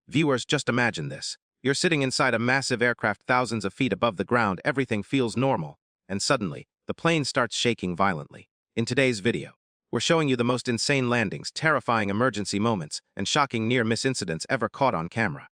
Viewers, just imagine this. You're sitting inside a massive aircraft thousands of feet above the ground, everything feels normal, and suddenly, the plane starts shaking violently. In today's video, we're showing you the most insane landings, terrifying emergency moments, and shocking near-miss incidents ever caught on camera.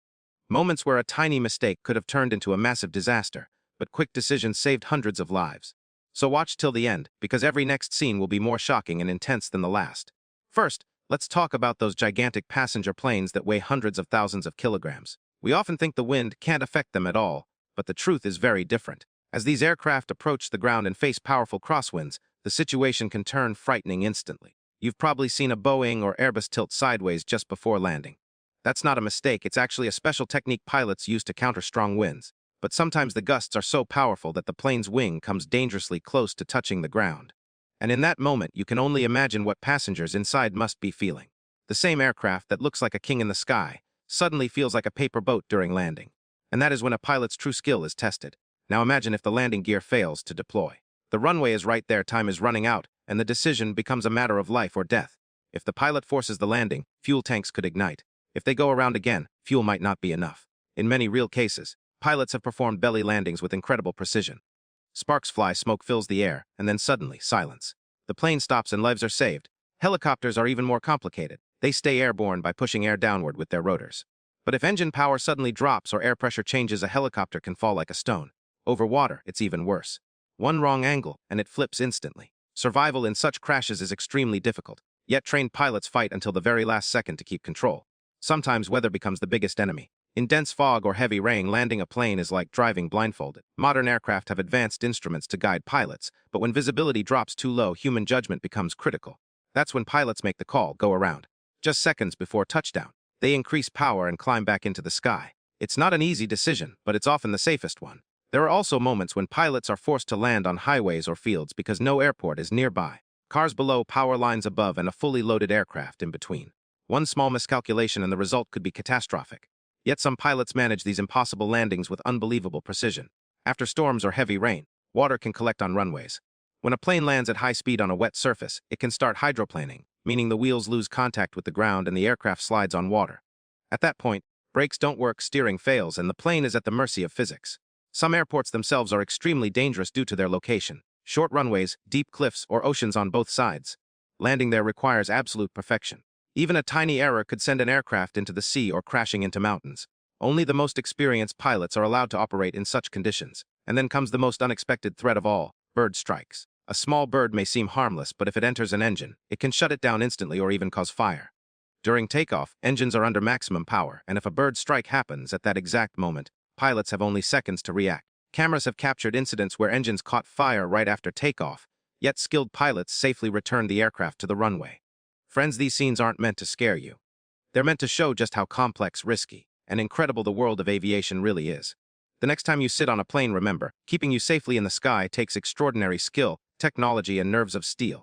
Moments where a tiny mistake could have turned into a massive disaster, but quick decisions saved hundreds of lives. So watch till the end, because every next scene will be more shocking and intense than the last. First, let's talk about those gigantic passenger planes that weigh hundreds of thousands of kilograms. We often think the wind can't affect them at all, but the truth is very different. As these aircraft approach the ground and face powerful crosswinds, the situation can turn frightening instantly. You've probably seen a Boeing or Airbus tilt sideways just before landing. That's not a mistake, it's actually a special technique pilots use to counter strong winds. But sometimes the gusts are so powerful that the plane's wing comes dangerously close to touching the ground. And in that moment, you can only imagine what passengers inside must be feeling. The same aircraft that looks like a king in the sky suddenly feels like a paper boat during landing. And that is when a pilot's true skill is tested. Now imagine if the landing gear fails to deploy. The runway is right there, time is running out, and the decision becomes a matter of life or death. If the pilot forces the landing, fuel tanks could ignite. If they go around again, fuel might not be enough. In many real cases, pilots have performed belly landings with incredible precision. Sparks fly, smoke fills the air, and then suddenly, silence. The plane stops and lives are saved. Helicopters are even more complicated. They stay airborne by pushing air downward with their rotors. But if engine power suddenly drops or air pressure changes, a helicopter can fall like a stone. Over water, it's even worse. One wrong angle, and it flips instantly. Survival in such crashes is extremely difficult, yet trained pilots fight until the very last second to keep control. Sometimes weather becomes the biggest enemy. In dense fog or heavy rain, landing a plane is like driving blindfolded. Modern aircraft have advanced instruments to guide pilots, but when visibility drops too low, human judgment becomes critical. That's when pilots make the call, go around. Just seconds before touchdown, they increase power and climb back into the sky. It's not an easy decision, but it's often the safest one. There are also moments when pilots are forced to land on highways or fields because no airport is nearby. Cars below, power lines above, and a fully loaded aircraft in between. One small miscalculation and the result could be catastrophic. Yet some pilots manage these impossible landings with unbelievable precision. After storms or heavy rain, water can collect on runways. When a plane lands at high speed on a wet surface, it can start hydroplaning, meaning the wheels lose contact with the ground and the aircraft slides on water. At that point, brakes don't work, steering fails, and the plane is at the mercy of physics. Some airports themselves are extremely dangerous due to their location. Short runways, deep cliffs, or oceans on both sides. Landing there requires absolute perfection. Even a tiny error could send an aircraft into the sea or crashing into mountains. Only the most experienced pilots are allowed to operate in such conditions. And then comes the most unexpected threat of all, bird strikes. A small bird may seem harmless, but if it enters an engine, it can shut it down instantly or even cause fire. During takeoff, engines are under maximum power, and if a bird strike happens at that exact moment, pilots have only seconds to react. Cameras have captured incidents where engines caught fire right after takeoff, yet skilled pilots safely returned the aircraft to the runway. Friends, these scenes aren't meant to scare you. They're meant to show just how complex, risky, and incredible the world of aviation really is. The next time you sit on a plane, remember, keeping you safely in the sky takes extraordinary skill, technology, and nerves of steel.